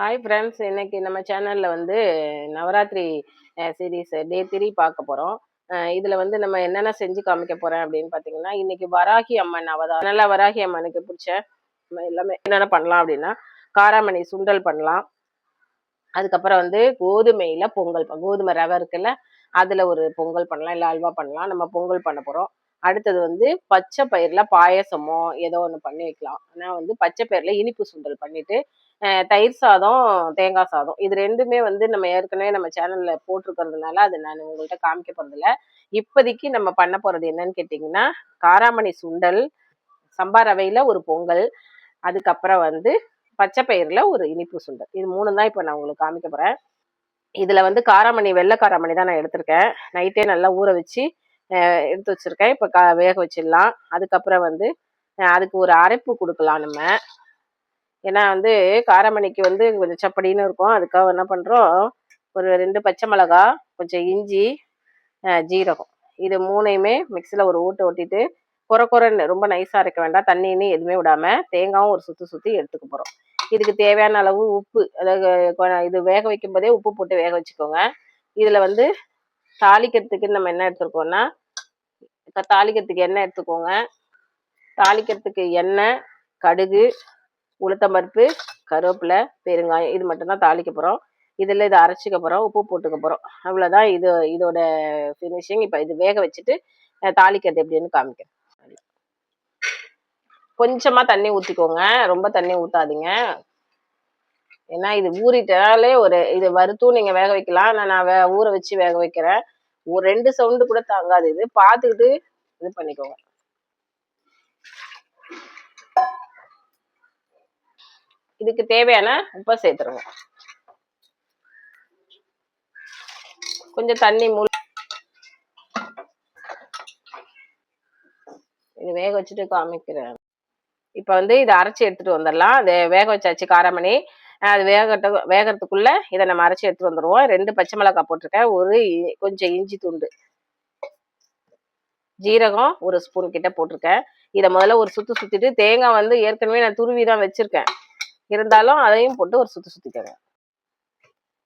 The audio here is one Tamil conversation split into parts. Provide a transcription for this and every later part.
ஹாய் ஃப்ரெண்ட்ஸ், இன்னைக்கு நம்ம சேனல்ல வந்து நவராத்திரி சீரீஸ் டே 3 பார்க்க போறோம். இதுல வந்து நம்ம என்னென்ன செஞ்சு காமிக்க போறேன் அப்படின்னு பார்த்தீங்கன்னா, இன்னைக்கு வராகி அம்மன் அவதாரம். நல்லா வராகி அம்மனுக்கு பிடிச்ச நம்ம எல்லாமே என்னென்ன பண்ணலாம் அப்படின்னா, காராமணி சுண்டல் பண்ணலாம். அதுக்கப்புறம் வந்து கோதுமையில பொங்கல் கோதுமை ரவை இருக்குல்ல, அதுல ஒரு பொங்கல் பண்ணலாம், இல்லை அல்வா பண்ணலாம். நம்ம பொங்கல் பண்ண போறோம். அடுத்தது வந்து பச்சை பயிர்ல பாயசமோ ஏதோ ஒன்று பண்ணி வைக்கலாம். ஆனால் வந்து பச்சை பயிர்ல இனிப்பு சுண்டல் பண்ணிட்டு தயிர் சாதம், தேங்காய் சாதம் இது ரெண்டுமே வந்து நம்ம ஏற்கனவே நம்ம சேனல்ல போட்டிருக்கிறதுனால அது நான் உங்கள்கிட்ட காமிக்க போறதில்ல. இப்போதைக்கு நம்ம பண்ண போறது என்னன்னு கேட்டிங்கன்னா, காராமணி சுண்டல், சம்பா ரவையில ஒரு பொங்கல், அதுக்கப்புறம் வந்து பச்சை பயிர்ல ஒரு இனிப்பு சுண்டல். இது 3 தான் இப்போ நான் உங்களுக்கு காமிக்க போறேன். இதுல வந்து காராமணி, வெள்ளை காராமணி தான் நான் எடுத்திருக்கேன். நைட்டே நல்லா ஊற வச்சு எடுத்து வச்சிருக்கேன். இப்போ வேக வச்சிடலாம். அதுக்கப்புறம் வந்து அதுக்கு ஒரு அரைப்பு கொடுக்கலாம் நம்ம. ஏன்னா வந்து காராமணிக்கு வந்து கொஞ்சம் சப்படின்னு இருக்கும். அதுக்காக என்ன பண்ணுறோம், ஒரு 2 பச்சை மிளகா, கொஞ்சம் இஞ்சி, ஜீரகம், இது 3யுமே மிக்சியில் ஒரு ஓட்டிட்டு குறைன்னு ரொம்ப நைஸாக அரைக்க வேண்டாம். தண்ணின்னு எதுவுமே விடாமல் தேங்காயும் ஒரு சுற்றி எடுத்துக்க போகிறோம். இதுக்கு தேவையான அளவு உப்பு, அதாவது இது வேக வைக்கும் போதே உப்பு போட்டு வேக வச்சுக்கோங்க. இதில் வந்து தாளிக்கிறதுக்கு நம்ம என்ன எடுத்துருக்கோம்னா, தாளிக்கிறதுக்கு எண்ணெய் எடுத்துக்கோங்க. தாளிக்கிறதுக்கு எண்ணெய், கடுகு, உளுத்தம்பருப்பு, கருவேப்பிலை, பெருங்காயம், இது மட்டும்தான் தாளிக்க போகிறோம். இதில் இதை அரைச்சிக்க போகிறோம், உப்பு போட்டுக்க போகிறோம். அவ்வளோதான் இதோட ஃபினிஷிங். இப்போ இது வேக வச்சுட்டு தாளிக்கிறது எப்படின்னு காமிக்கிறேன். கொஞ்சமாக தண்ணி ஊற்றிக்கோங்க, ரொம்ப தண்ணி ஊற்றாதீங்க. ஏன்னா இது ஊறிட்டாலே இது வறுத்தும் நீங்கள் வேக வைக்கலாம். ஆனால் நான் ஊற வச்சு வேக வைக்கிறேன். ஒரு 2 சவுண்டு கூட தாங்காது. இது பார்த்துக்கிட்டு இது பண்ணிக்கோங்க. இதுக்கு தேவையான உப்பை சேர்த்துருங்க. கொஞ்சம் தண்ணி இது வேக வச்சுட்டு காமிக்கிறேன். இப்போ வந்து இதை அரைச்சி எடுத்துட்டு வந்துடலாம். அது வேக வச்சாச்சு காராமணி. அது வேகிறதுக்குள்ள இதை நம்ம அரைச்சி எடுத்துட்டு வந்துடுவோம். 2 பச்சை மிளகாய் போட்டிருக்கேன், கொஞ்சம் இஞ்சி துண்டு, ஜீரகம் 1 ஸ்பூன் கிட்ட போட்டிருக்கேன். இதை முதல்ல ஒரு சுத்திட்டு, தேங்காய் வந்து ஏற்கனவே நான் துருவி தான் வச்சிருக்கேன், இருந்தாலும் அதையும் போட்டு ஒரு சுத்திக்கோங்க.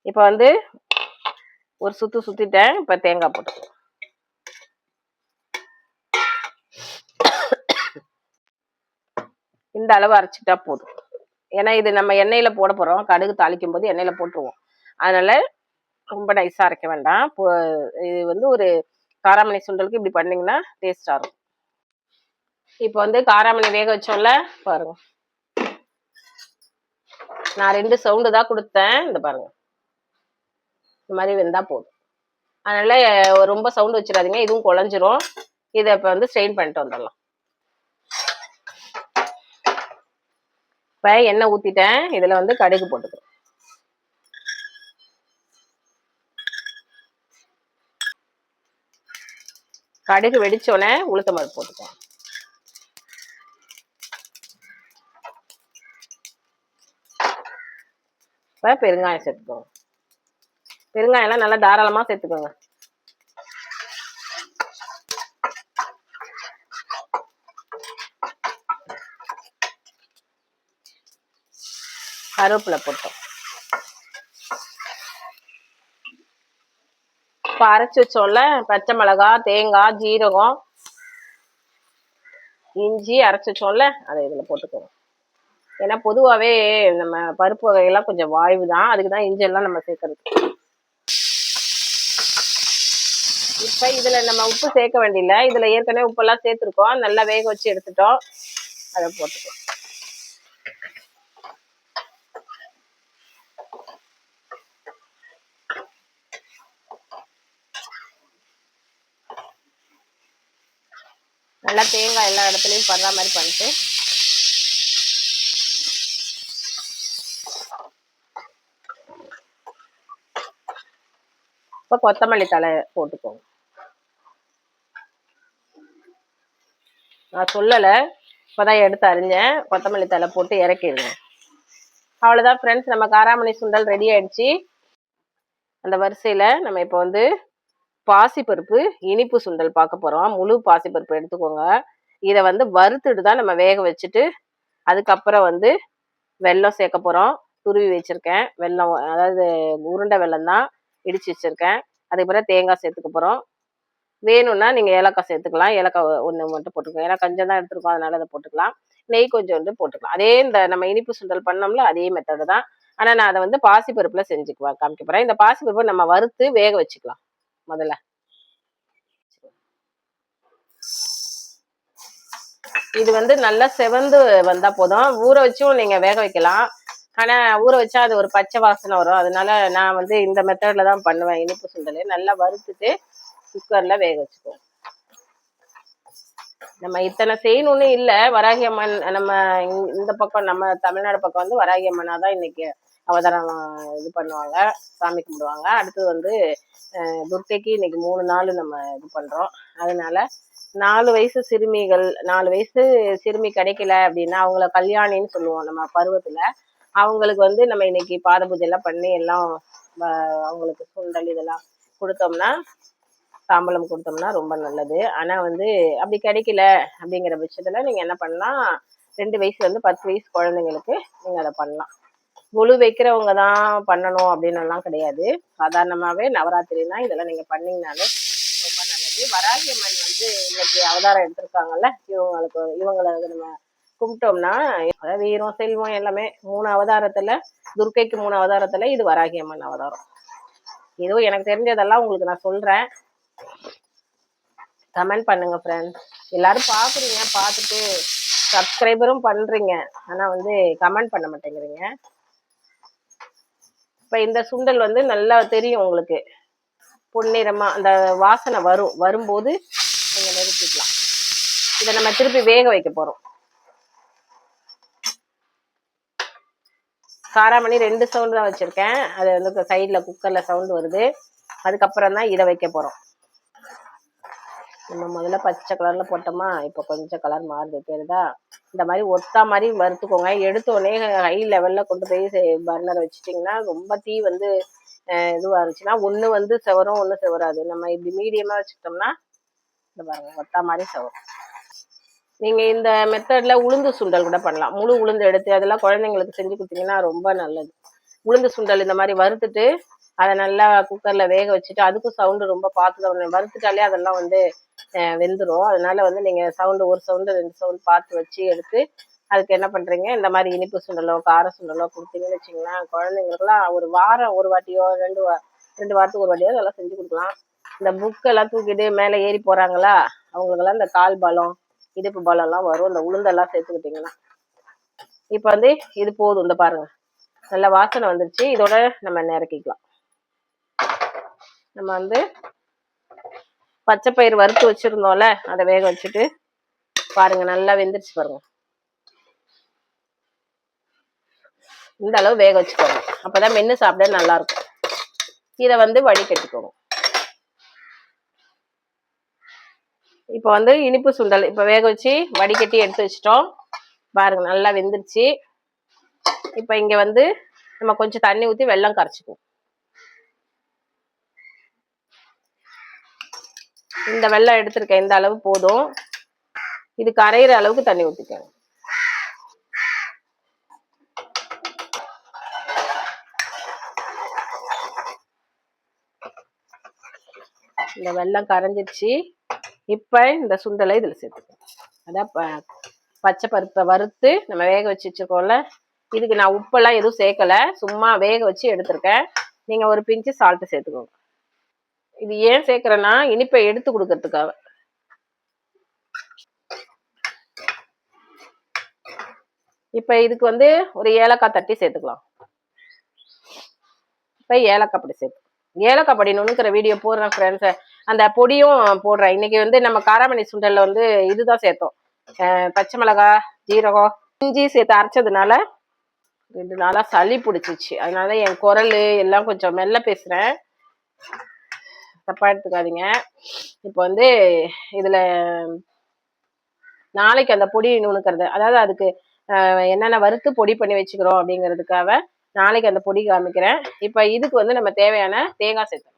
இப்போ வந்து ஒரு சுத்திட்டேன். இப்போ தேங்காய் போட்டுக்கலாம். இந்த அளவு அரைச்சிட்டா போதும். ஏன்னா இது நம்ம எண்ணெயில போட போறோம். கடுகு தாளிக்கும் போது எண்ணெயில போட்டுருவோம். அதனால ரொம்ப நைஸா அரைக்க வேண்டாம். இது வந்து ஒரு காராமணி சுண்டலுக்கு இப்படி பண்ணீங்கன்னா டேஸ்டா இருக்கும். இப்போ வந்து காராமணி வேக வச்சோம்ல, பாருங்க, நான் 2 சவுண்டு தான் கொடுத்தேன். இந்த பாருங்க, இந்த மாதிரி வெந்தா போதும். அதனால ரொம்ப சவுண்டு வச்சிடாதீங்க, இதுவும் குழஞ்சிரும். இதை இப்போ வந்து ஸ்ட்ரெயின் பண்ணிட்டு வந்துடலாம். இப்போ எண்ணெய் ஊற்றிட்டேன். இதில் வந்து கடுகு போட்டுக்கிறேன். கடுகு வெடிச்சோடனே உளுத்தம்பருப்பு போட்டுக்கோங்க. இப்போ பெருங்காயம் சேர்த்துக்கோங்க. பெருங்காயம்லாம் நல்லா தாராளமாக சேர்த்துக்கோங்க. கருவேப்பிலை போட்டோம். இப்போ அரைச்சி வச்சோம்ல, பச்சை மிளகாய், தேங்காய், ஜீரகம், இஞ்சி அரைச்சி வச்சோம்ல, அதை இதில் போட்டுக்கோங்க. ஏன்னா பொதுவாகவே நம்ம பருப்பு வகையெல்லாம் கொஞ்சம் வாய்வு தான், அதுக்கு தான் இஞ்செல்லாம் நம்ம சேர்க்கறது. இப்போ இதில் நம்ம உப்பு சேர்க்க வேண்டியதில்லை. இதில் ஏற்கனவே உப்பெல்லாம் சேர்த்துருக்கோம். நல்லா வேக வச்சு எடுத்துட்டோம். அதை போட்டுக்கோம். நல்லா தேங்காய் எல்லா இடத்துலையும் படுற மாதிரி பண்ணிட்டு இப்போ கொத்தமல்லி தழை போட்டுக்கோங்க. நான் சொல்லலை, இப்போதான் எடுத்து அறிஞ்சேன். கொத்தமல்லி தழை போட்டு இறக்கிடுங்க. அவ்வளோதான் ஃப்ரெண்ட்ஸ், நம்ம காராமணி சுண்டல் ரெடி ஆயிடுச்சு. அந்த வரிசையில் நம்ம இப்போ வந்து பாசிப்பருப்பு இனிப்பு சுண்டல் பார்க்க போகிறோம். முழு பாசிப்பருப்பு எடுத்துக்கோங்க. இதை வந்து வறுத்துட்டு தான் நம்ம வேக வச்சுட்டு அதுக்கப்புறம் வந்து வெல்லம் சேர்க்க போகிறோம். துருவி வச்சிருக்கேன். வெல்லம் அதாவது உருண்டை வெல்லம் தான் இடிச்சு வச்சிருக்கேன். அதுக்கு பிறகு தேங்காய் சேர்த்துக்க போறோம். வேணும்னா நீங்க ஏலக்காய் சேர்த்துக்கலாம். ஏலக்காய் 1 மட்டும் போட்டுக்கோங்க. ஏன்னா கொஞ்சம் தான் எடுத்துருக்கோம், அதனால அதை போட்டுக்கலாம். நெய் கொஞ்சோண்டு போட்டுக்கலாம். அதே இந்த நம்ம இனிப்பு சுண்டல் பண்ணோம்ல அதே மெத்தடு தான். ஆனா நான் அதை வந்து பாசிப்பருப்புல காமிக்க போறேன். இந்த பாசிப்பருப்பை நம்ம வறுத்து வேக வச்சுக்கலாம் முதல்ல. இது வந்து நல்லா செவந்து வந்தா போதும். ஊற வச்சும் நீங்க வேக வைக்கலாம். ஆனா ஊற வச்சா அது ஒரு பச்சை வாசனை வரும். அதனால நான் வந்து இந்த மெத்தட்ல தான் பண்ணுவேன். இனிப்பு சுண்டல் நல்லா வறுத்துட்டு குக்கர்ல வேக வச்சுக்குவோம். நம்ம இத்தனை செய்யணும்னு இல்ல. வராகி அம்மன் நம்ம இந்த பக்கம் நம்ம தமிழ்நாடு பக்கம் வந்து வராகி அம்மனா தான் இன்னைக்கு அவதாரம் இது பண்ணுவாங்க, சாமி கும்பிடுவாங்க. அடுத்தது வந்து துர்க்கைக்கு இன்னைக்கு 3 நாள் நம்ம இது பண்றோம். அதனால 4 வயசு சிறுமிகள் 4 வயசு சிறுமி கிடைக்கல அப்படின்னா அவங்கள கல்யாணின்னு சொல்லுவோம் நம்ம பருவத்துல. அவங்களுக்கு வந்து நம்ம இன்னைக்கு பாத பூஜை எல்லாம் பண்ணி எல்லாம் அவங்களுக்கு சுண்டல் இதெல்லாம் கொடுத்தோம்னா, தாம்பலம் கொடுத்தோம்னா ரொம்ப நல்லது. ஆனா வந்து அப்படி கிடைக்கல அப்படிங்கிற பட்சத்துல நீங்க என்ன பண்ணலாம், 2 வயசுல இருந்து 10 வயசு குழந்தைங்களுக்கு நீங்க அதை பண்ணலாம். குழு வைக்கிறவங்க தான் பண்ணணும் அப்படின்னு எல்லாம் கிடையாது. சாதாரணமாவே நவராத்திரினா இதெல்லாம் நீங்க பண்ணீங்கனாலே ரொம்ப நல்லது. வராகி அம்மன் வந்து இன்னைக்கு அவதாரம் எடுத்திருக்காங்கல்ல, இவங்களை நம்ம கும்பிட்டோம்னா வீரம் செல்வம் எல்லாமே 3 அவதாரத்துல, துர்க்கைக்கு 3 அவதாரத்துல இது வராகி அம்மன் அவதாரம். ஏதோ எனக்கு தெரிஞ்சதெல்லாம் உங்களுக்கு நான் சொல்றேன். கமெண்ட் பண்ணுங்க ஃப்ரெண்ட்ஸ். எல்லாரும் பாக்குறீங்க, பார்த்துட்டு சப்ஸ்கிரைபரும் பண்றீங்க, ஆனா வந்து கமெண்ட் பண்ண மாட்டேங்கிறீங்க. இப்ப இந்த சுண்டல் வந்து நல்லா தெரியும் உங்களுக்கு, பொன்னிறமா அந்த வாசனை வரும்போது நீங்க நிறுத்திக்கலாம். இதை நம்ம திருப்பி வேக வைக்க போறோம். காராமணி 2 சவுண்ட் தான் வச்சிருக்கேன். அது வந்து சைட்ல குக்கர்ல சவுண்ட் வருது. அதுக்கப்புறம் தான் இதை வைக்க போறோம். நம்ம முதல்ல பச்சை கலர்ல போட்டோமா, இப்போ கொஞ்சம் கலர் மாறுது தெரியுதா? இந்த மாதிரி ஒத்தா மாதிரி வறுத்துக்கோங்க. எடுத்த உடனே ஹை லெவல்ல கொண்டு போய் பர்னர் வச்சுட்டிங்கன்னா ரொம்ப தீ வந்து இதுவாக இருந்துச்சுன்னா ஒன்று வந்து செவரும், ஒன்று செவராது. நம்ம இப்படி மீடியமா வச்சுக்கிட்டோம்னா இந்த பாருங்க ஒத்தா மாதிரி செவரும். நீங்க இந்த மெத்தட்ல உளுந்து சுண்டல் கூட பண்ணலாம். முழு உளுந்து எடுத்து அதெல்லாம் குழந்தைங்களுக்கு செஞ்சு கொடுத்தீங்கன்னா ரொம்ப நல்லது. உளுந்து சுண்டல் இந்த மாதிரி வறுத்துட்டு அதை நல்லா குக்கர்ல வேக வச்சுட்டு, அதுக்கும் சவுண்டு ரொம்ப பார்த்து வறுத்துட்டாலே அதெல்லாம் வந்து வெந்துடும். அதனால வந்து நீங்க சவுண்டு 1 சவுண்டு 2 சவுண்டு பார்த்து வச்சு எடுத்து அதுக்கு என்ன பண்றீங்க, இந்த மாதிரி இனிப்பு சுண்டலோ கார சுண்டலோ கொடுத்தீங்கன்னு வச்சுங்களேன், குழந்தைங்களுக்குலாம் ஒரு வாரம் ஒரு வாட்டியோ 2 வாரத்துக்கு ஒரு வாட்டியோ அதெல்லாம் செஞ்சு கொடுக்கலாம். இந்த புக்கெல்லாம் தூக்கிட்டு மேலே ஏறி போறாங்களா, அவங்களுக்கெல்லாம் இந்த கால் பலம் இடுப்பு பலம் எல்லாம் வரும் இந்த உளுந்தெல்லாம் சேர்த்துக்கிட்டீங்கன்னா. இப்போ வந்து இது போதும். இந்த பாருங்க நல்ல வாசனை வந்துருச்சு. இதோட நம்ம நிறக்கிக்கலாம். நம்ம வந்து பச்சை பயிர் வறுத்து வச்சிருந்தோம்ல, அதை வேக வச்சுட்டு பாருங்க நல்லா வெந்துருச்சு பாருங்க. இந்த அளவு வேக வச்சுக்கோங்க, அப்பதான் மென்னு சாப்பிட நல்லா இருக்கும். இதை வந்து வடிகட்டிக்கோங்க. இப்போ வந்து இனிப்பு சுண்டல் இப்போ வேக வச்சு வடிகட்டி எடுத்து வச்சிட்டோம். பாருங்க நல்லா வெந்துருச்சு. இப்போ இங்க வந்து நம்ம கொஞ்சம் தண்ணி ஊற்றி வெல்லம் கரைச்சிக்குவோம். இந்த வெல்லம் எடுத்திருக்கேன், இந்த அளவு போதும். இது கரையிற அளவுக்கு தண்ணி ஊற்றிக்கோங்க. இந்த வெல்லம் கரைஞ்சிருச்சு. இப்ப இந்த சுண்டலை இதுல சேர்த்துக்கோங்க. அதான் பச்சை பருப்பை வறுத்து நம்ம வேக வச்சு வச்சுக்கோல, இதுக்கு நான் உப்பெல்லாம் எதுவும் சேர்க்கல, சும்மா வேக வச்சு எடுத்திருக்கேன். நீங்க ஒரு பிஞ்சு சால்ட் சேர்த்துக்கோங்க. இது ஏன் சேர்க்கிறேன்னா இனிப்பை எடுத்து கொடுக்கறதுக்காக. இப்ப இதுக்கு வந்து ஒரு ஏலக்காய் தட்டி சேர்த்துக்கலாம். இப்ப ஏலக்காய் பொடி சேர்த்து, ஏலக்காய் பொடி நுணுக்கிற வீடியோ போடுறேன் ஃப்ரெண்ட்ஸ், அந்த பொடியும் போடுறேன். இன்னைக்கு வந்து நம்ம காராமணி சுண்டல்ல வந்து இதுதான் சேர்த்தோம், பச்சை மிளகாய் ஜீரகம் இஞ்சி சேர்த்து அரைச்சதுனால 2 நாளா சளி பிடிச்சிச்சு. அதனால என் குரல் எல்லாம் கொஞ்சம் மெல்ல பேசுறேன், தப்பா எடுத்துக்காதீங்க. இப்போ வந்து இதுல நாளைக்கு அந்த பொடி நுணுக்கிறது, அதாவது அதுக்கு என்னென்ன வறுத்து பொடி பண்ணி வச்சுக்கிறோம் அப்படிங்கிறதுக்காக நாளைக்கு அந்த பொடி காமிக்கிறேன். இப்ப இதுக்கு வந்து நம்ம தேவையான தேங்காய் சேர்த்தோம்.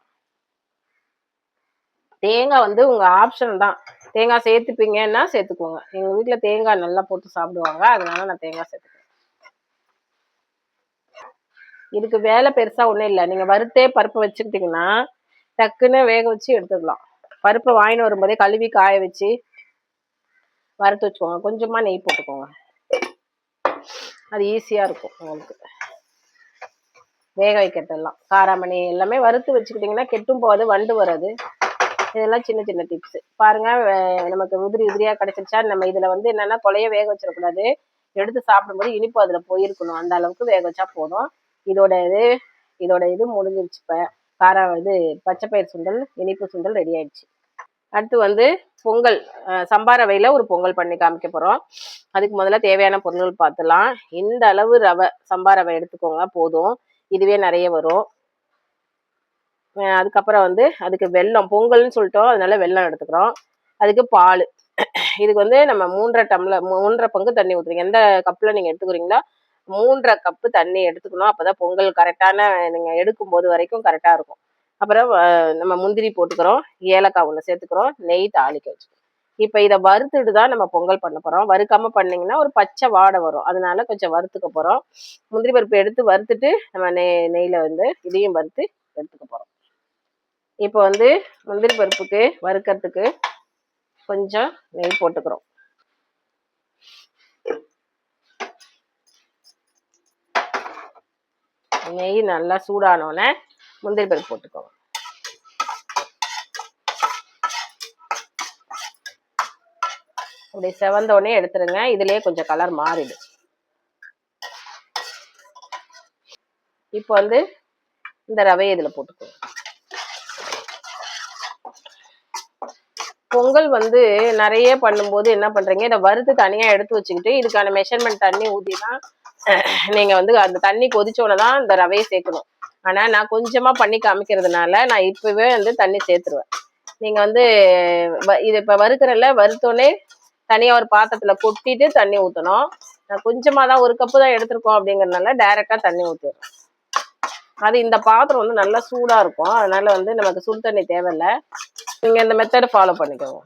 தேங்காய் வந்து உங்க ஆப்ஷன் தான், தேங்காய் சேர்த்துப்பீங்கன்னா சேர்த்துக்கோங்க. எங்க வீட்டுல தேங்காய் நல்லா போட்டு சாப்பிடுவாங்க, அதனால நான் தேங்காய் சேர்த்துக்கிறேன். இதுக்கு வேலை பெருசா ஒன்றும் இல்லை. நீங்க வறுத்தே பருப்பு வச்சுக்கிட்டீங்கன்னா டக்குன்னு வேக வச்சு எடுத்துக்கலாம். பருப்பை வாங்கின்னு வரும்போதே கழுவி காய வச்சு வறுத்து வச்சுக்கோங்க. கொஞ்சமா நெய் போட்டுக்கோங்க. அது ஈஸியா இருக்கும் உங்களுக்கு வேக வைக்கிறதெல்லாம். காராமணி எல்லாமே வறுத்து வச்சுக்கிட்டிங்கன்னா கெட்டும் போகாது, வண்டு வராது. இதெல்லாம் சின்ன சின்ன டிப்ஸ் பாருங்க. நமக்கு உதிரி உதிரியா கிடைச்சிருச்சா? நம்ம இதுல வந்து என்னன்னா கொலைய வேக வச்சிடக்கூடாது. எடுத்து சாப்பிடும்போது இனிப்பு அதுல போயிருக்கணும். அந்த அளவுக்கு வேக வச்சா போதும். இதோட இது முடிஞ்சிருச்சு. இப்ப இது பச்சைப்பயிர் சுண்டல், இனிப்பு சுண்டல் ரெடி ஆயிடுச்சு. அடுத்து வந்து பொங்கல், சம்பா ரவையில ஒரு பொங்கல் பண்ணி காமிக்க போறோம். அதுக்கு முதல்ல தேவையான பொருட்கள் பார்த்துலாம். இந்த அளவு ரவை, சம்பா ரவை எடுத்துக்கோங்க போதும். இதுவே நிறைய வரும். அதுக்கப்புறம் வந்து அதுக்கு வெல்லம், பொங்கல்னு சொல்லிட்டோம், அதனால வெல்லம் எடுத்துக்கிறோம். அதுக்கு பால். இதுக்கு வந்து நம்ம 3.5 பங்கு தண்ணி ஊற்றுறீங்க. எந்த கப்பில் நீங்கள் எடுத்துக்கிறீங்களோ 3.5 கப்பு தண்ணி எடுத்துக்கணும். அப்போதான் பொங்கல் கரெக்டான நீங்கள் எடுக்கும்போது வரைக்கும் கரெக்டாக இருக்கும். அப்புறம் நம்ம முந்திரி போட்டுக்கிறோம், ஏலக்காய் ஒன்று சேர்த்துக்கிறோம், நெய் தாளிக்க வச்சுக்கிறோம். இப்போ இதை வறுத்துட்டு தான் நம்ம பொங்கல் பண்ண போகிறோம். வறுக்காமல் பண்ணிங்கன்னா ஒரு பச்சை வாடை வரும். அதனால கொஞ்சம் வறுத்துக்க போகிறோம். முந்திரி பருப்பு எடுத்து வறுத்துட்டு நம்ம நெய்யில் வந்து இதையும் வறுத்து எடுத்துக்க போகிறோம். இப்போ வந்து முந்திரி பருப்புக்கு வறுக்கிறதுக்கு கொஞ்சம் நெய் போட்டுக்கிறோம். நெய் நல்லா சூடானோன்னே முந்திரி பருப்பு போட்டுக்கோங்க. அப்படி செவந்தோடனே எடுத்துருங்க. இதுலயே கொஞ்சம் கலர் மாறிடு. இப்போ வந்து இந்த ரவையை இதுல போட்டுக்கோங்க. பொங்கல் வந்து நிறைய பண்ணும்போது என்ன பண்றீங்க, இதை வறுத்து தனியா எடுத்து வச்சுக்கிட்டு இதுக்கான மெஷர்மெண்ட் தண்ணி ஊற்றிதான் நீங்க வந்து அந்த தண்ணி கொதிச்சோன்னதான் இந்த ரவையை சேர்க்கணும். ஆனா நான் கொஞ்சமா பண்ணி காமிக்கிறதுனால நான் இப்பவே வந்து தண்ணி சேர்த்துருவேன். நீங்க வந்து இது இப்ப வறுக்கிறல்ல, வறுத்தோடனே தனியா ஒரு பாத்திரத்துல கொட்டிட்டு தண்ணி ஊற்றணும். நான் கொஞ்சமா தான், 1 கப்பு தான் எடுத்திருக்கோம் அப்படிங்கறதுனால டைரக்டா தண்ணி ஊற்றிடுறேன். அது இந்த பாத்திரம் வந்து நல்லா சூடா இருக்கும். அதனால வந்து நமக்கு சுடு தண்ணி தேவையில்லை. நீங்க இந்த மெத்தட் ஃபாலோ பண்ணிக்கோங்க.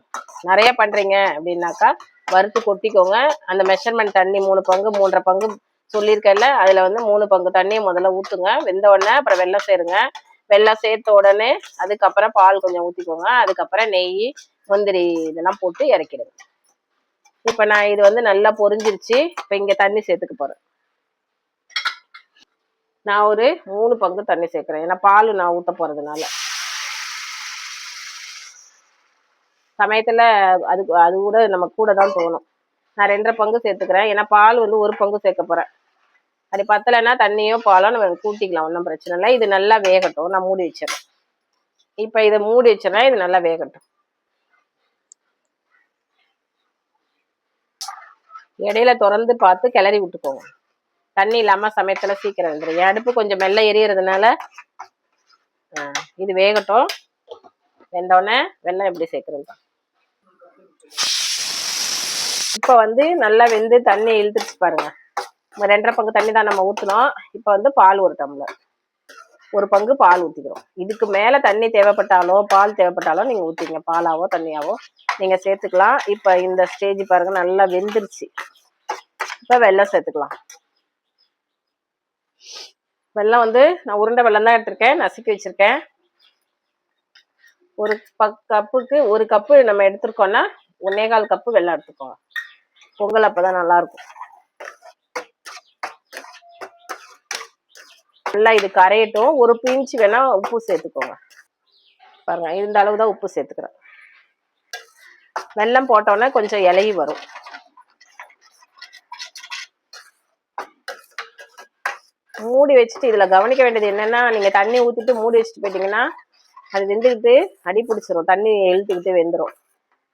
நிறைய பண்றீங்க அப்படின்னாக்கா வறுத்து கொட்டிக்கோங்க. அந்த மெஷர்மெண்ட் தண்ணி 3 பங்கு 3.5 பங்கு சொல்லியிருக்கேன்ல, அதுல வந்து 3 பங்கு தண்ணியை முதல்ல ஊத்துங்க. வெந்த உடனே அப்புறம் வெல்லம் சேருங்க. வெல்லம் சேர்த்த உடனே அதுக்கப்புறம் பால் கொஞ்சம் ஊத்திக்கோங்க. அதுக்கப்புறம் நெய், முந்திரி இதெல்லாம் போட்டு இறக்கிடுங்க. இப்ப நான் இது வந்து நல்லா பொரிஞ்சிருச்சு. இப்ப இங்க தண்ணி சேர்த்துக்க போறேன். நான் ஒரு 3 பங்கு தண்ணி சேர்க்கிறேன். ஏன்னா பால் நான் ஊத்த போறதுனால. சமயத்துல அது கூட நம்ம கூட தான் தோணும். நான் 2.5 பங்கு சேர்த்துக்கிறேன். ஏன்னா பால் வந்து 1 பங்கு சேர்க்க போறேன். அப்படி பத்தலைன்னா தண்ணியோ பாலோ நம்ம கூட்டிக்கலாம், ஒன்றும் பிரச்சனை இல்லை. இது நல்லா வேகட்டும். நான் மூடி வச்சிடறேன். இப்ப இதை மூடி வச்சிடறேன். இது நல்லா வேகட்டும். இடையில திறந்து பார்த்து கிளறி விட்டுக்கோங்க. தண்ணி இல்லாம சமயத்துல சீக்கிரம் வந்துடும். என் அடுப்பு கொஞ்சம் மெல்ல எரியறதுனால இது வேகட்டும். வெந்தோடனே வெல்லம் எப்படி சேர்க்கறது. இப்ப வந்து நல்லா வெந்து தண்ணி இழுத்துச்சு பாருங்க. 2.5 பங்கு தண்ணி தான் நம்ம ஊற்றணும். இப்ப வந்து பால் 1 டம்ளர், 1 பங்கு பால் ஊற்றிக்கிறோம். இதுக்கு மேல தண்ணி தேவைப்பட்டாலோ பால் தேவைப்பட்டாலோ நீங்க ஊற்றிங்க. பாலாவோ தண்ணியாவோ நீங்க சேர்த்துக்கலாம். இப்ப இந்த ஸ்டேஜ் பாருங்க, நல்லா வெந்துருச்சு. இப்ப வெல்லம் சேர்த்துக்கலாம். வெல்லம் வந்து நான் உருண்டை வெல்லம் தான் எடுத்திருக்கேன், நசுக்கி வச்சிருக்கேன். 1 கப்புக்கு 1 கப்பு நம்ம எடுத்திருக்கோம்னா 1.25 கப்பு வெல்லம் எடுத்துக்கோங்க. பொங்கல் அப்பதான் நல்லா இருக்கும். நல்லா இது கரையட்டும். 1 பிஞ்ச் வேணா உப்பு சேர்த்துக்கோங்க. பாருங்க, இந்த அளவு தான் உப்பு சேர்த்துக்கிறேன். வெல்லம் போட்டோன்னா கொஞ்சம் இலகி வரும். மூடி வச்சுட்டு இதுல கவனிக்க வேண்டியது என்னன்னா, நீங்க தண்ணி ஊத்திட்டு மூடி வச்சுட்டு போயிட்டீங்கன்னா அது வெந்துக்கிட்டு அடி பிடிச்சிரும். தண்ணி இழுத்துக்கிட்டு வெந்துடும்.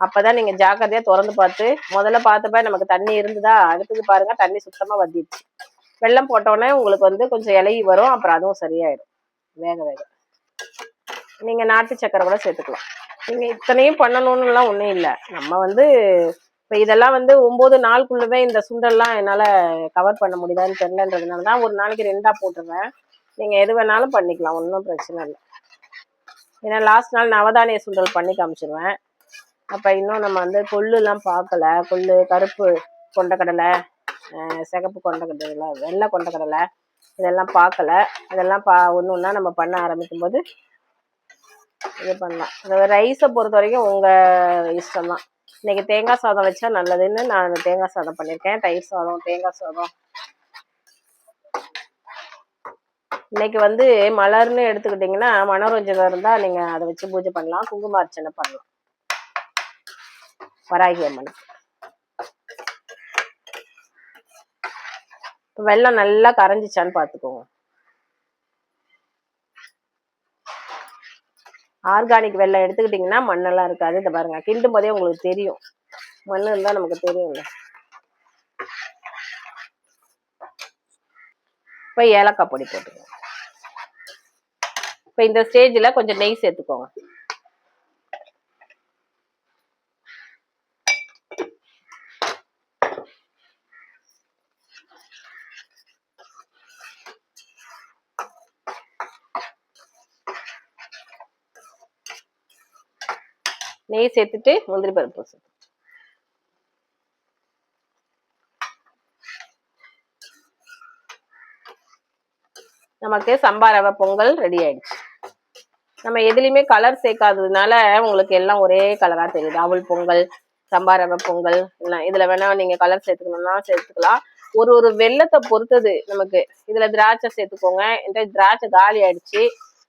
அப்பதான் நீங்க ஜாக்கிரதையா திறந்து பார்த்து, முதல்ல பார்த்தப்ப நமக்கு தண்ணி இருந்ததா, அடுத்தது பாருங்க தண்ணி சுத்தமா வத்திடுச்சு. வெல்லம் போட்டோடனே உங்களுக்கு வந்து கொஞ்சம் இலகி வரும். அப்புறம் அதுவும் சரியாயிடும். வேக நீங்க நாட்டு சக்கரை கூட சேர்த்துக்கலாம். நீங்க இத்தனையும் பண்ணணும்னுலாம் ஒண்ணும் இல்லை. நம்ம வந்து இப்ப இதெல்லாம் வந்து 9 நாளுக்குள்ளவே இந்த சுண்டல்லாம் என்னால கவர் பண்ண முடியுதான்னு தெரியலன்றதுனாலதான் ஒரு நாளைக்கு 2ஆ போட்டுருவேன். நீங்க எது வேணாலும் பண்ணிக்கலாம், ஒன்றும் பிரச்சனை இல்லை. ஏன்னா லாஸ்ட் நாள் நவதானிய சுண்டல் பண்ணி காமிச்சிருவேன். அப்ப இன்னும் நம்ம வந்து கொள்ளுலாம் பார்க்கல. கொள்ளு, கருப்பு கொண்டக்கடலை, சிகப்பு கொண்டக்கடலை, வெள்ளை கொண்டக்கடலை, இதெல்லாம் பார்க்கல. இதெல்லாம் ஒன்று ஒன்றா நம்ம பண்ண ஆரம்பிக்கும் போது இது பண்ணலாம். ரைஸை பொறுத்த வரைக்கும் உங்கள் இஷ்டம் தான். இன்னைக்கு தேங்காய் சாதம் வச்சா நல்லதுன்னு நான் தேங்காய் சாதம் பண்ணியிருக்கேன். தயிர் சாதம், தேங்காய் சாதம். இன்னைக்கு வந்து மலர்னு எடுத்துக்கிட்டிங்கன்னா மனோரஞ்சனம் இருந்தால் நீங்கள் அதை வச்சு பூஜை பண்ணலாம். குங்கும அர்ச்சனை பண்ணலாம் வராகி அம்மனுக்கு. வெள்ளம் நல்லா கரைஞ்சிச்சான்னு பார்த்துக்கோங்க. ஆர்கானிக் வெள்ளம் எடுத்துக்கிட்டிங்கன்னா மண்ணெல்லாம் இருக்காது. இதை பாருங்க, கிண்டும் போதே உங்களுக்கு தெரியும். மண் இருந்தால் நமக்கு தெரியும்ல. இப்போ ஏலக்காய் பொடி போட்டுக்கோங்க. இப்போ இந்த ஸ்டேஜில் கொஞ்சம் நெய் சேர்த்துக்கோங்க. நெய் சேர்த்துட்டு முந்திரி பருப்பு சேர்த்து நமக்கு சம்பா ரவை பொங்கல் ரெடி ஆயிடுச்சு. நம்ம எதுலையுமே கலர் சேர்க்காததுனால உங்களுக்கு எல்லாம் ஒரே கலரா தெரியுது. அவல் பொங்கல், சம்பா ரவை பொங்கல் எல்லாம். இதுல வேணா நீங்க கலர் சேர்த்துக்கணும்னா சேர்த்துக்கலாம். ஒரு வெள்ளத்தை பொறுத்தது நமக்கு. இதுல திராட்சை சேர்த்துக்கோங்க. என்கிட்ட திராட்சை காலி ஆயிடுச்சு,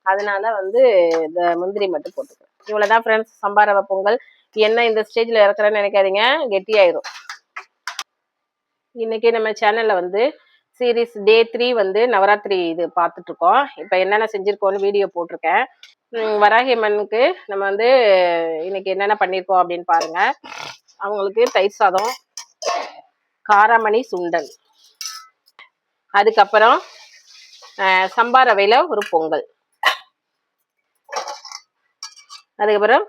அதனால வந்து இந்த முந்திரி மட்டும் போட்டுக்கிறேன். இவ்வளவுதான் ஃப்ரெண்ட்ஸ், சம்பா ரவை பொங்கல். என்ன இந்த ஸ்டேஜ்ல இறக்குறேன்னு நினைக்காதீங்க, கெட்டியாயிரும். இன்னைக்கு நம்ம சேனல்ல வந்து சீரீஸ் டே 3 வந்து நவராத்திரி இது பார்த்துட்டு இருக்கோம். இப்போ என்னென்ன செஞ்சிருக்கோம்னு வீடியோ போட்டிருக்கேன். வராகி அம்மனுக்கு நம்ம வந்து இன்னைக்கு என்னென்ன பண்ணியிருக்கோம் அப்படின்னு பாருங்க. அவங்களுக்கு தயிர் சாதம், காராமணி சுண்டல், அதுக்கப்புறம் சம்பா ரவையில ஒரு பொங்கல், அதுக்கப்புறம்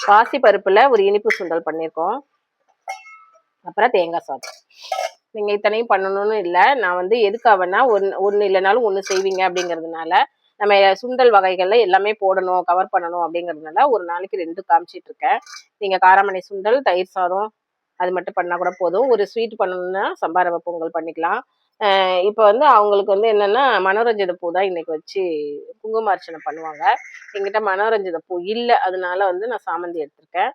பாசி பருப்புல ஒரு இனிப்பு சுண்டல் பண்ணியிருக்கோம், அப்புறம் தேங்காய் சாதம். நீங்க இத்தனையும் பண்ணணும்னு இல்லை. நான் வந்து எதுக்காகனா ஒன்று இல்லைனாலும் ஒன்று செய்வீங்க அப்படிங்கிறதுனால நம்ம சுண்டல் வகைகள்ல எல்லாமே போடணும், கவர் பண்ணணும் அப்படிங்கிறதுனால ஒரு நாளைக்கு 2 காமிச்சிட்டு இருக்கேன். நீங்க காராமணி சுண்டல், தயிர் சாதம் அது மட்டும் பண்ணா கூட போதும். ஒரு ஸ்வீட் பண்ணணும்னா சம்பா ரவை பொங்கல் பண்ணிக்கலாம். இப்போ வந்து அவங்களுக்கு வந்து என்னன்னா மனோரஞ்சித பூ தான் இன்னைக்கு வச்சு குங்கும அர்ச்சனை பண்ணுவாங்க. எங்கிட்ட மனோரஞ்சித பூ இல்லை, அதனால வந்து நான் சாமந்தி எடுத்திருக்கேன்.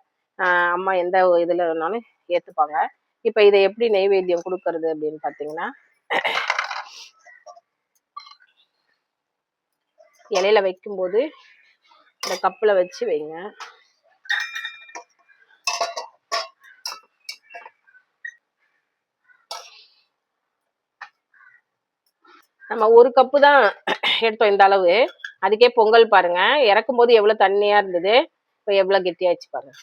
அம்மா எந்த இதுல வேணாலும் ஏத்துப்பாங்க. இப்போ இதை எப்படி நெய்வேத்தியம் கொடுக்கறது அப்படின்னு பார்த்தீங்கன்னா, இலையில வைக்கும்போது இந்த கப்பில் வச்சு வைங்க. நம்ம 1 கப்பு தான் எடுத்தோம் இந்த அளவு. அதுக்கே பொங்கல் பாருங்க, இறக்கும் போது எவ்வளவு தண்ணியா இருந்தது, இப்போ எவ்வளவு கெட்டியாச்சு பாருங்க.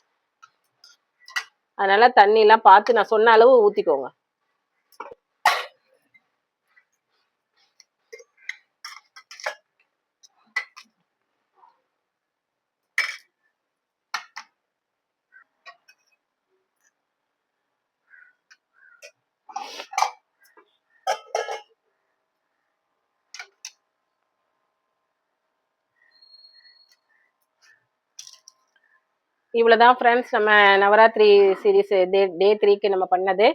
அதனால தண்ணி எல்லாம் பார்த்து நான் சொன்ன அளவு ஊத்திக்கோங்க. இவ்வளவுதான் ஃப்ரெண்ட்ஸ், நம்ம நவராத்திரி சீரீஸ் டே 3க்கு நம்ம பண்ணது.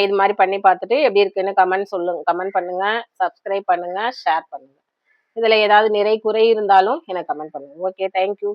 இது மாதிரி பண்ணி பார்த்துட்டு எப்படி இருக்குன்னு கமெண்ட் பண்ணுங்க, சப்ஸ்கிரைப் பண்ணுங்க, ஷேர் பண்ணுங்க. இதுல ஏதாவது நிறை குறை இருந்தாலும் எனக்கு கமெண்ட் பண்ணுங்க. Okay, thank you.